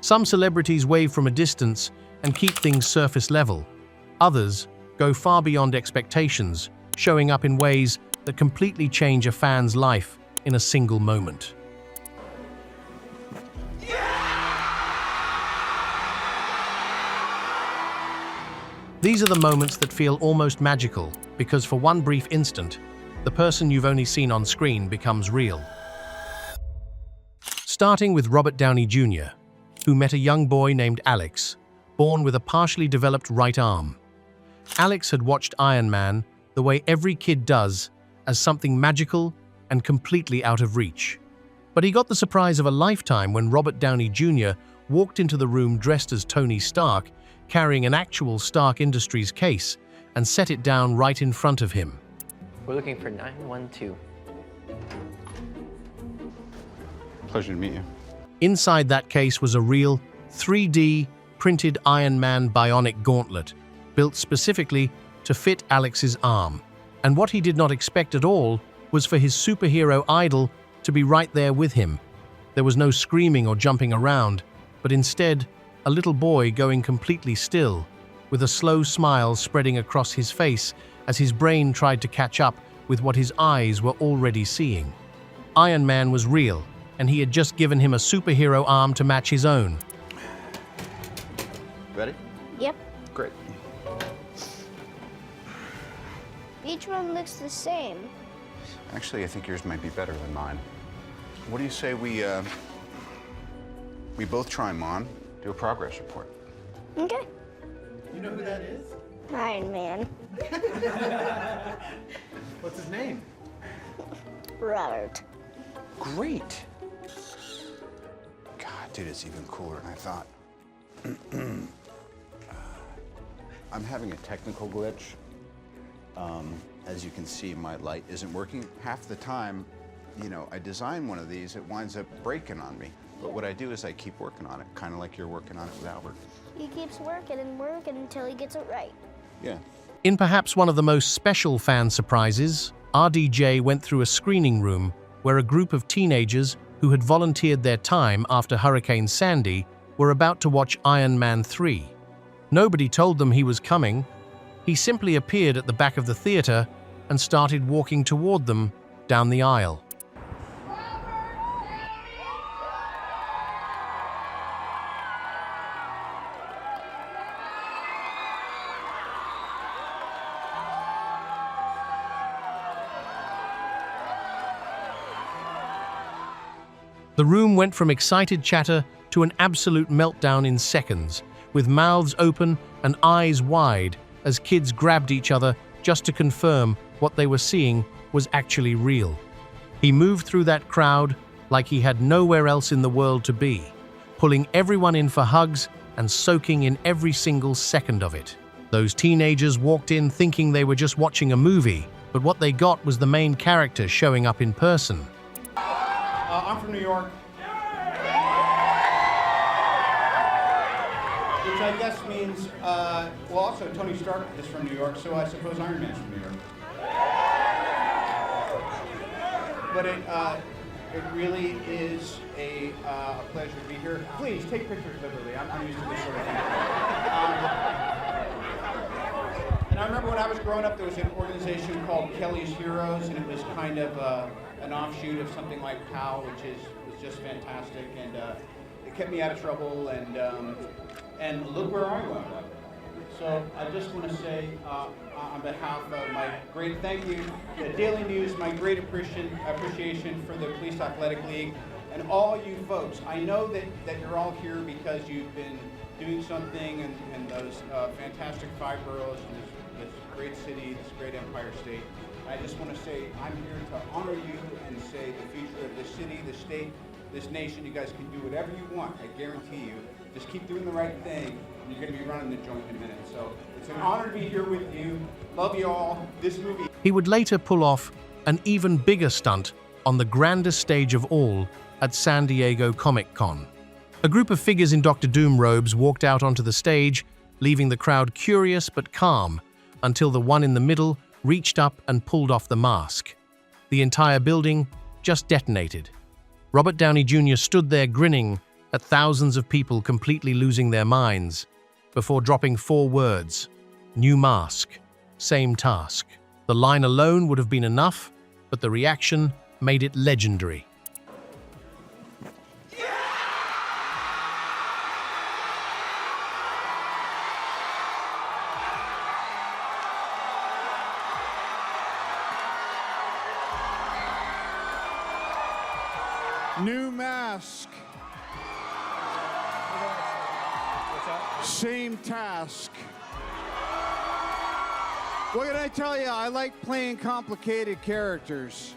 Some celebrities wave from a distance and keep things surface level. Others go far beyond expectations, showing up in ways that completely change a fan's life in a single moment. These are the moments that feel almost magical, because for one brief instant, the person you've only seen on screen becomes real. Starting with Robert Downey Jr., who met a young boy named Alex, born with a partially developed right arm. Alex had watched Iron Man the way every kid does, as something magical and completely out of reach. But he got the surprise of a lifetime when Robert Downey Jr. walked into the room dressed as Tony Stark, carrying an actual Stark Industries case, and set it down right in front of him. We're looking for 912. Pleasure to meet you. Inside that case was a real 3D printed Iron Man bionic gauntlet, built specifically to fit Alex's arm. And what he did not expect at all was for his superhero idol to be right there with him. There was no screaming or jumping around, but instead, a little boy going completely still, with a slow smile spreading across his face as his brain tried to catch up with what his eyes were already seeing. Iron Man was real, and he had just given him a superhero arm to match his own. Ready? Yep. Great. Each one looks the same. Actually, I think yours might be better than mine. What do you say we both try them on, do a progress report? Okay. You know who that is? Iron Man. What's his name? Robert. Great. God, dude, it's even cooler than I thought. I'm having a technical glitch. As you can see, my light isn't working. Half the time, you know, I design one of these, it winds up breaking on me. But what I do is I keep working on it, kind of like you're working on it with Albert. He keeps working and working until he gets it right. Yeah. In perhaps one of the most special fan surprises, RDJ went through a screening room where a group of teenagers who had volunteered their time after Hurricane Sandy were about to watch Iron Man 3. Nobody told them he was coming. He simply appeared at the back of the theater and started walking toward them down the aisle. The room went from excited chatter to an absolute meltdown in seconds, with mouths open and eyes wide as kids grabbed each other just to confirm what they were seeing was actually real. He moved through that crowd like he had nowhere else in the world to be, pulling everyone in for hugs and soaking in every single second of it. Those teenagers walked in thinking they were just watching a movie, but what they got was the main character showing up in person. I'm from New York. Which I guess means, well, also Tony Stark is from New York, so I suppose Iron Man's from New York. But it really is a pleasure to be here. Please, take pictures liberally. I'm used to this sort of thing. And I remember when I was growing up, there was an organization called Kelly's Heroes, and it was kind of an offshoot of something like POW, which was just fantastic, and it kept me out of trouble, and look where I wound up. So I just want to say, on behalf of my great thank you, the Daily News, my great appreciation for the Police Athletic League, and all you folks. I know that you're all here because you've been doing something in those fantastic 5 boroughs, and this great city, this great Empire State. I just want to say I'm here to honor you and say the future of this city, this state, this nation, you guys can do whatever you want, I guarantee you. Just keep doing the right thing, and you're going to be running the joint in a minute. So it's an honor to be here with you. Love you all. This movie. He would later pull off an even bigger stunt on the grandest stage of all at San Diego Comic-Con. A group of figures in Dr. Doom robes walked out onto the stage, leaving the crowd curious but calm, until the one in the middle reached up and pulled off the mask. The entire building just detonated. Robert Downey Jr. stood there grinning at thousands of people completely losing their minds, before dropping 4 words: new mask, same task. The line alone would have been enough, but the reaction made it legendary. New mask. Same task. What can I tell you? I like playing complicated characters.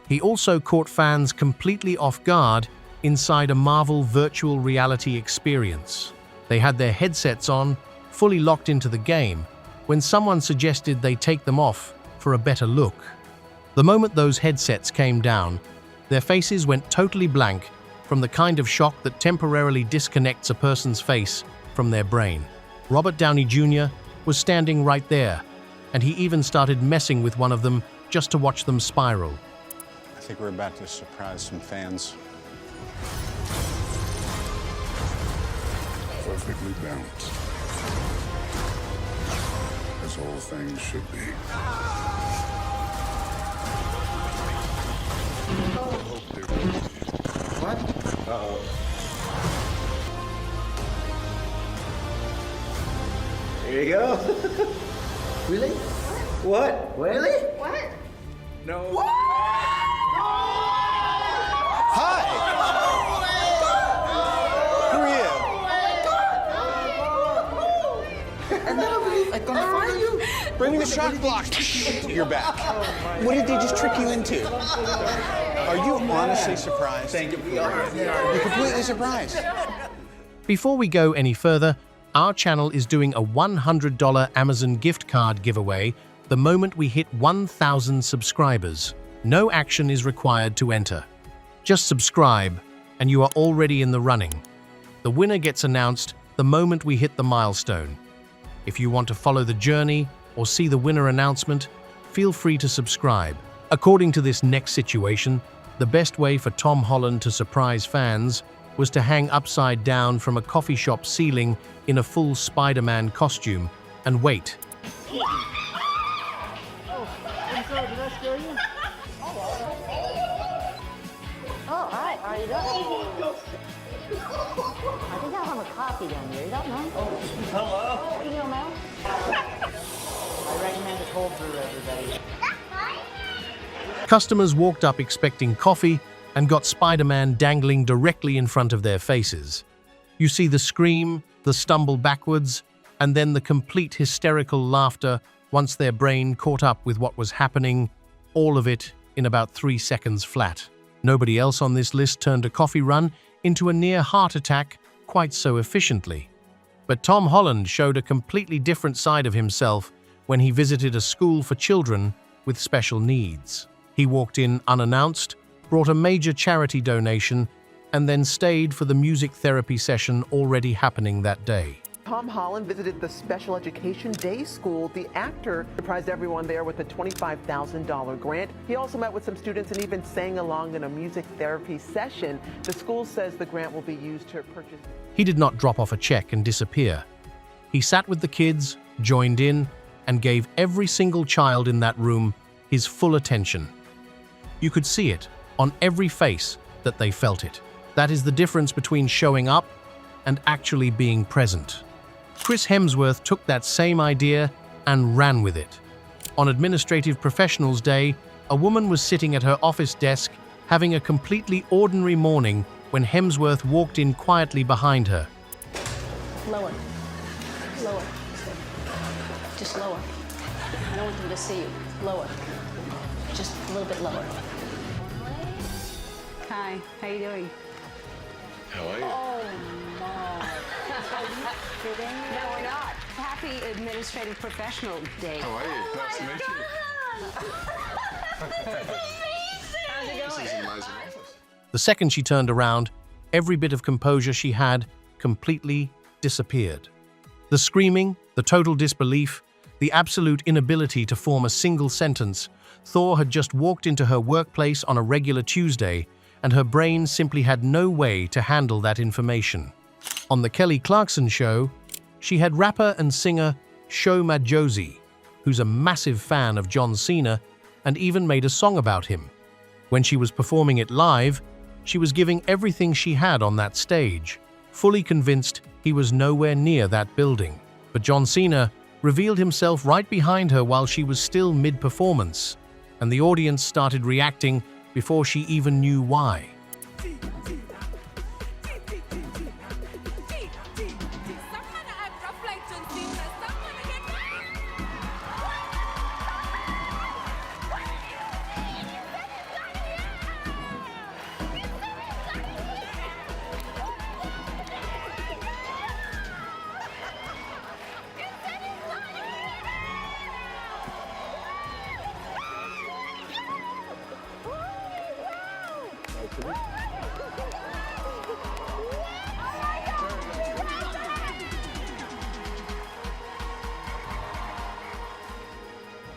He also caught fans completely off guard inside a Marvel virtual reality experience. They had their headsets on, fully locked into the game, when someone suggested they take them off for a better look. The moment those headsets came down, their faces went totally blank from the kind of shock that temporarily disconnects a person's face from their brain. Robert Downey Jr. was standing right there, and he even started messing with one of them just to watch them spiral. I think we're about to surprise some fans. Perfectly balanced, as all things should be. What? Uh-oh. There you go. Really? What? Really? What? No. Hi! Who are you? And then I gonna find you. Bring me the shock block. You're back. What did they just trick you into? Are you honestly surprised? Thank you. You're completely surprised. Before we go any further, our channel is doing a $100 Amazon gift card giveaway the moment we hit 1,000 subscribers. No action is required to enter. Just subscribe, and you are already in the running. The winner gets announced the moment we hit the milestone. If you want to follow the journey or see the winner announcement, feel free to subscribe. According to this next situation, the best way for Tom Holland to surprise fans was to hang upside down from a coffee shop ceiling in a full Spider-Man costume and wait. Oh, I'm sorry, did I scare you? Oh, hi. How are you doing? I think I'll have a coffee down here. You don't know? Oh, hello. You don't know? I recommend a cold brew, everybody. Customers walked up expecting coffee and got Spider-Man dangling directly in front of their faces. You see the scream, the stumble backwards, and then the complete hysterical laughter once their brain caught up with what was happening, all of it in about 3 seconds flat. Nobody else on this list turned a coffee run into a near heart attack quite so efficiently. But Tom Holland showed a completely different side of himself when he visited a school for children with special needs. He walked in unannounced, brought a major charity donation, and then stayed for the music therapy session already happening that day. Tom Holland visited the special education day school. The actor surprised everyone there with a $25,000 grant. He also met with some students and even sang along in a music therapy session. The school says the grant will be used to purchase. He did not drop off a check and disappear. He sat with the kids, joined in, and gave every single child in that room his full attention. You could see it on every face that they felt it. That is the difference between showing up and actually being present. Chris Hemsworth took that same idea and ran with it. On Administrative Professionals Day, a woman was sitting at her office desk having a completely ordinary morning when Hemsworth walked in quietly behind her. Lower. Lower. Just lower. I don't want them to see you. Lower. Just a little bit lower. Hi, how you doing? How are you? Oh, no. No, we're not. Happy Administrative Professional Day. How are you? Nice to meet you. How's it This going? is an amazing office. The second she turned around, every bit of composure she had completely disappeared. The screaming, the total disbelief, the absolute inability to form a single sentence. Thor had just walked into her workplace on a regular Tuesday and her brain simply had no way to handle that information. On The Kelly Clarkson Show, she had rapper and singer Sho Madjozi, who's a massive fan of John Cena and even made a song about him. When she was performing it live, she was giving everything she had on that stage, fully convinced he was nowhere near that building. But John Cena revealed himself right behind her while she was still mid-performance, and the audience started reacting before she even knew why.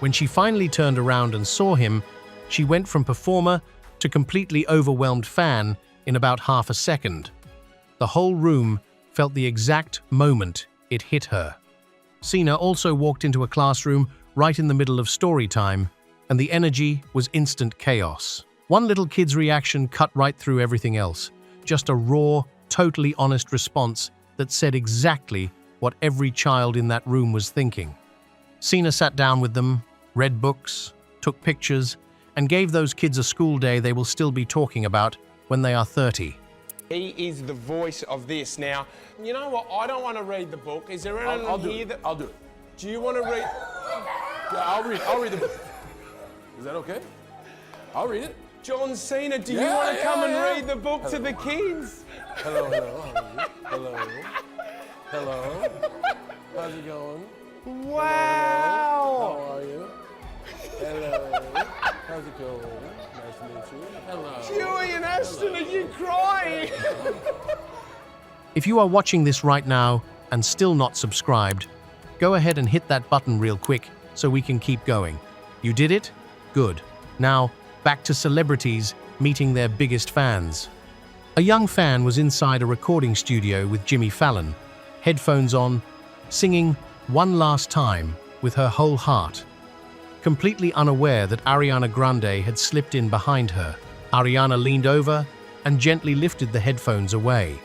When she finally turned around and saw him, she went from performer to completely overwhelmed fan in about half a second. The whole room felt the exact moment it hit her. Cena also walked into a classroom right in the middle of story time, and the energy was instant chaos. One little kid's reaction cut right through everything else, just a raw, totally honest response that said exactly what every child in that room was thinking. Cena sat down with them, read books, took pictures, and gave those kids a school day they will still be talking about when they are 30. He is the voice of this. Now, you know what? I don't want to read the book. Is there anyone here that... I'll do it. Do you want to read... Yeah, I'll read the book. Is that okay? I'll read it. John Cena, do you want to come and read the book to the kids? Hello, hello. Hello. How's it going? Wow! How are you? Hello. How's it going? Nice to meet you. Hello. Huey and Ashton, are you crying? If you are watching this right now and still not subscribed, go ahead and hit that button real quick so we can keep going. You did it? Good. Now, back to celebrities meeting their biggest fans. A young fan was inside a recording studio with Jimmy Fallon, headphones on, singing One Last Time with her whole heart. Completely unaware that Ariana Grande had slipped in behind her, Ariana leaned over and gently lifted the headphones away.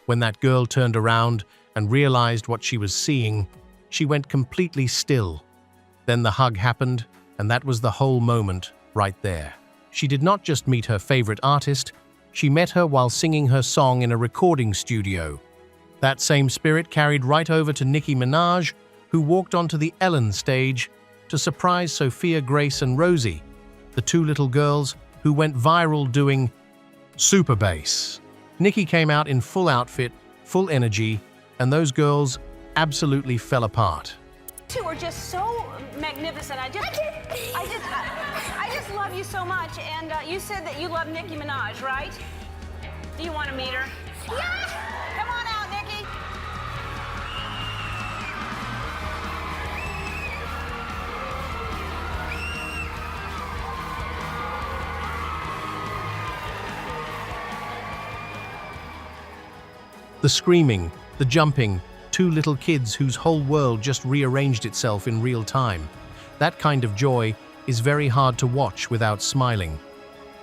When that girl turned around and realized what she was seeing, she went completely still. Then the hug happened, and that was the whole moment right there. She did not just meet her favorite artist, she met her while singing her song in a recording studio. That same spirit carried right over to Nicki Minaj, who walked onto the Ellen stage to surprise Sophia Grace and Rosie, the two little girls who went viral doing super bass. Nicki came out in full outfit, full energy, and those girls absolutely fell apart. Two are just so magnificent. I just love you so much. And you said that you love Nicki Minaj, right? Do you want to meet her? Yeah! Come on out, Nicki. The screaming, the jumping, two little kids whose whole world just rearranged itself in real time. That kind of joy is very hard to watch without smiling.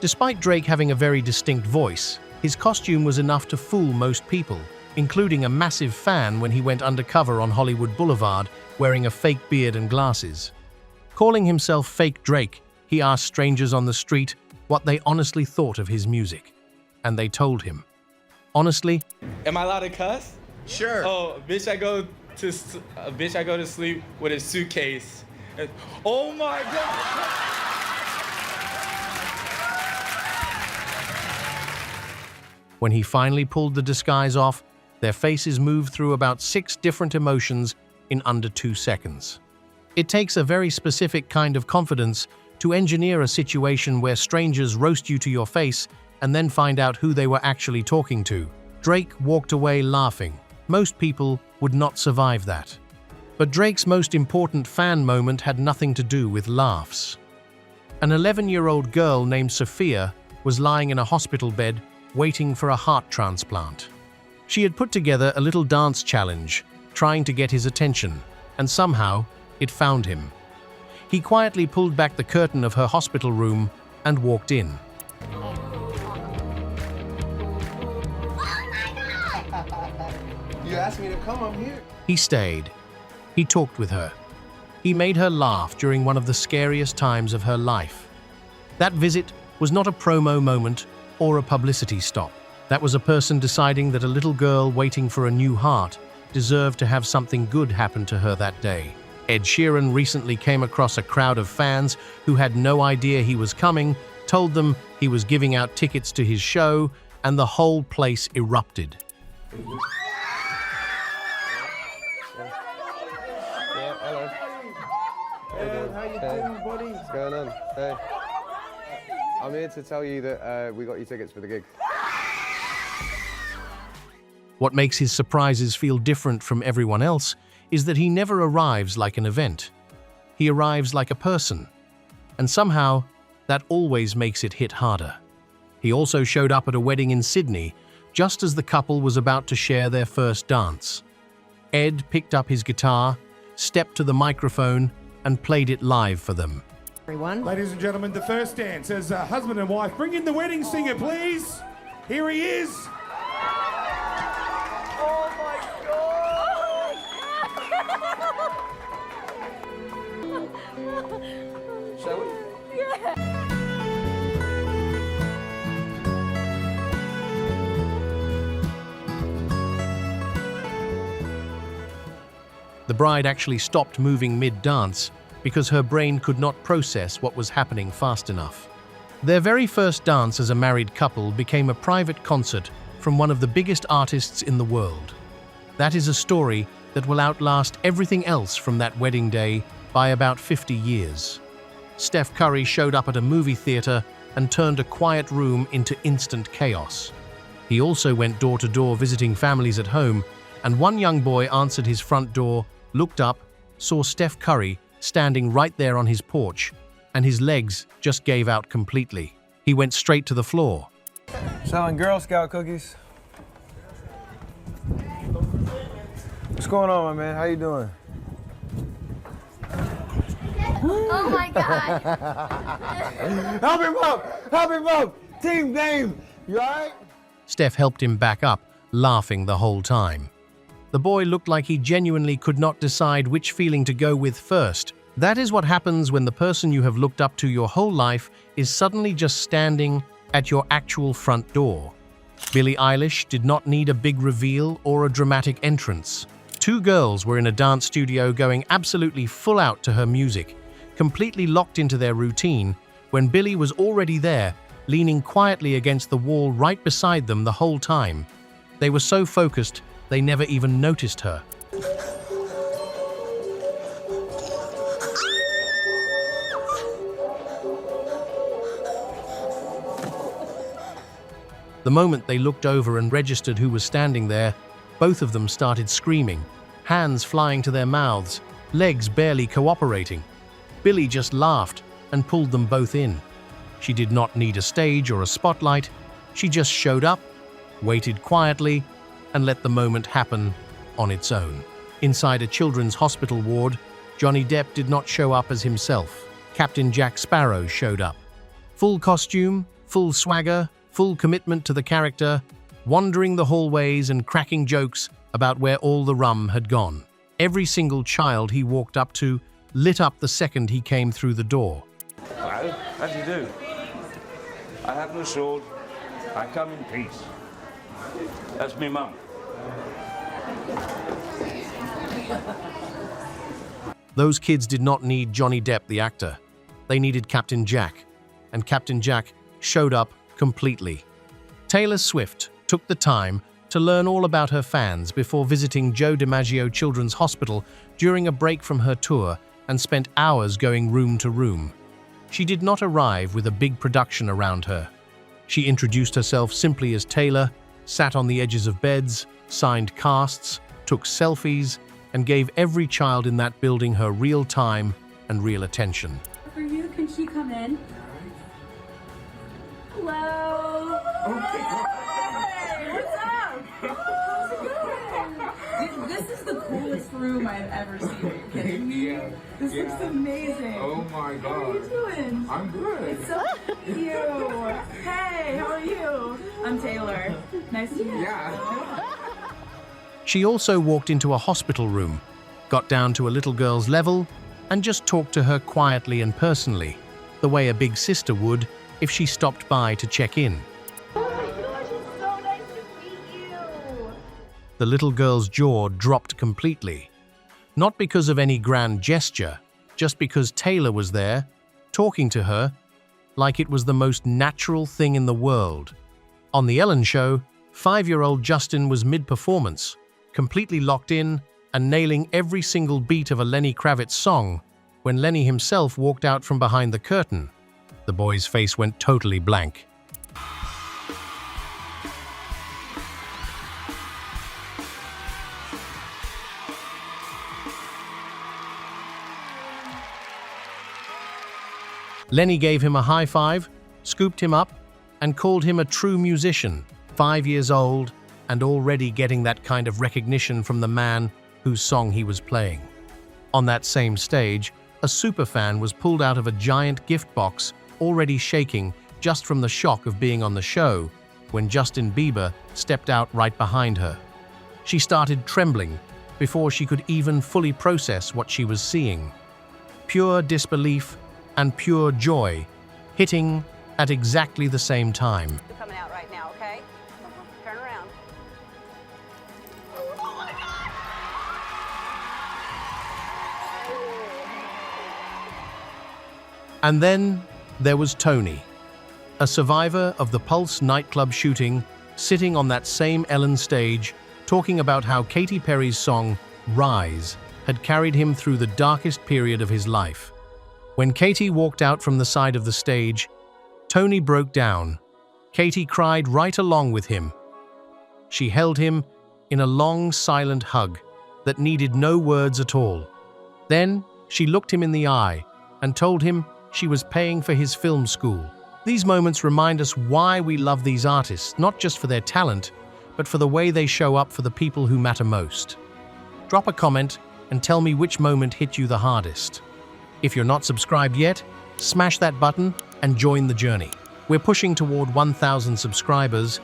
Despite Drake having a very distinct voice, his costume was enough to fool most people, including a massive fan when he went undercover on Hollywood Boulevard wearing a fake beard and glasses. Calling himself Fake Drake, he asked strangers on the street what they honestly thought of his music. And they told him. Honestly, Am I allowed to cuss? Sure. Oh, bitch, I go to sleep with a suitcase. Oh my God. when he finally pulled the disguise off, their faces moved through about 6 different emotions in under 2 seconds. It takes a very specific kind of confidence to engineer a situation where strangers roast you to your face and then find out who they were actually talking to. Drake walked away laughing. Most people would not survive that. But Drake's most important fan moment had nothing to do with laughs. An 11-year-old girl named Sophia was lying in a hospital bed waiting for a heart transplant. She had put together a little dance challenge, trying to get his attention, and somehow it found him. He quietly pulled back the curtain of her hospital room and walked in. You asked me to come, I'm here. He stayed. He talked with her. He made her laugh during one of the scariest times of her life. That visit was not a promo moment or a publicity stop. That was a person deciding that a little girl waiting for a new heart deserved to have something good happen to her that day. Ed Sheeran recently came across a crowd of fans who had no idea he was coming, told them he was giving out tickets to his show, and the whole place erupted. Hello. Hey, how you doing, buddy? What's going on? Hey. I'm here to tell you that we got you tickets for the gig. What makes his surprises feel different from everyone else is that he never arrives like an event. He arrives like a person. And somehow, that always makes it hit harder. He also showed up at a wedding in Sydney, just as the couple was about to share their first dance. Ed picked up his guitar, stepped to the microphone, and played it live for them. Everyone. Ladies and gentlemen, the first dance as husband and wife. Bring in the wedding singer, please. Here he is. Oh my God! Shall we? Yeah. The bride actually stopped moving mid-dance because her brain could not process what was happening fast enough. Their very first dance as a married couple became a private concert from one of the biggest artists in the world. That is a story that will outlast everything else from that wedding day by about 50 years. Steph Curry showed up at a movie theater and turned a quiet room into instant chaos. He also went door to door visiting families at home, and one young boy answered his front door, looked up, saw Steph Curry standing right there on his porch, and his legs just gave out completely. He went straight to the floor. Selling Girl Scout cookies. What's going on, my man? How you doing? Oh my God. Help him up! Help him up! Team Dame, you all right? Steph helped him back up, laughing the whole time. The boy looked like he genuinely could not decide which feeling to go with first. That is what happens when the person you have looked up to your whole life is suddenly just standing at your actual front door. Billie Eilish did not need a big reveal or a dramatic entrance. Two girls were in a dance studio going absolutely full out to her music, completely locked into their routine, when Billie was already there, leaning quietly against the wall right beside them the whole time. They were so focused, they never even noticed her. The moment they looked over and registered who was standing there, both of them started screaming, hands flying to their mouths, legs barely cooperating. Billie just laughed and pulled them both in. She did not need a stage or a spotlight. She just showed up, waited quietly, and let the moment happen on its own. Inside a children's hospital ward, Johnny Depp did not show up as himself. Captain Jack Sparrow showed up. Full costume, full swagger, full commitment to the character, wandering the hallways and cracking jokes about where all the rum had gone. Every single child he walked up to lit up the second he came through the door. Well, how do you do? I have no sword. I come in peace. That's me mum. Those kids did not need Johnny Depp, the actor. They needed Captain Jack, and Captain Jack showed up completely. Taylor Swift took the time to learn all about her fans before visiting Joe DiMaggio Children's Hospital during a break from her tour and spent hours going room to room. She did not arrive with a big production around her. She introduced herself simply as Taylor, sat on the edges of beds, signed casts, took selfies, and gave every child in that building her real time and real attention. For you, can she come in? Hello. Hey, what's up? How's it going? This is the coolest room I've ever seen. Are you kidding me? This looks amazing. Oh my God. How are you doing? I'm good. It's so cute. Hey, how are you? I'm Taylor. Nice to meet you. Yeah. She also walked into a hospital room, got down to a little girl's level, and just talked to her quietly and personally, the way a big sister would if she stopped by to check in. Oh my gosh, it's so nice to meet you. The little girl's jaw dropped completely. Not because of any grand gesture, just because Taylor was there, talking to her, like it was the most natural thing in the world. On The Ellen Show, 5-year-old Justin was mid-performance, completely locked in and nailing every single beat of a Lenny Kravitz song when Lenny himself walked out from behind the curtain. The boy's face went totally blank. Lenny gave him a high five, scooped him up, and called him a true musician, 5 years old, and already getting that kind of recognition from the man whose song he was playing. On that same stage, a superfan was pulled out of a giant gift box, already shaking just from the shock of being on the show, when Justin Bieber stepped out right behind her. She started trembling before she could even fully process what she was seeing. Pure disbelief and pure joy, hitting at exactly the same time. You're coming out right now, okay? Turn around. Oh my God. And then there was Tony, a survivor of the Pulse nightclub shooting, sitting on that same Ellen stage, talking about how Katy Perry's song, Rise, had carried him through the darkest period of his life. When Katy walked out from the side of the stage, Tony broke down. Katy cried right along with him. She held him in a long, silent hug that needed no words at all. Then she looked him in the eye and told him she was paying for his film school. These moments remind us why we love these artists, not just for their talent, but for the way they show up for the people who matter most. Drop a comment and tell me which moment hit you the hardest. If you're not subscribed yet, smash that button and join the journey. We're pushing toward 1,000 subscribers,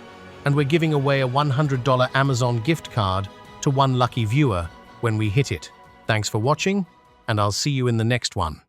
and we're giving away a $100 Amazon gift card to one lucky viewer when we hit it. Thanks for watching, and I'll see you in the next one.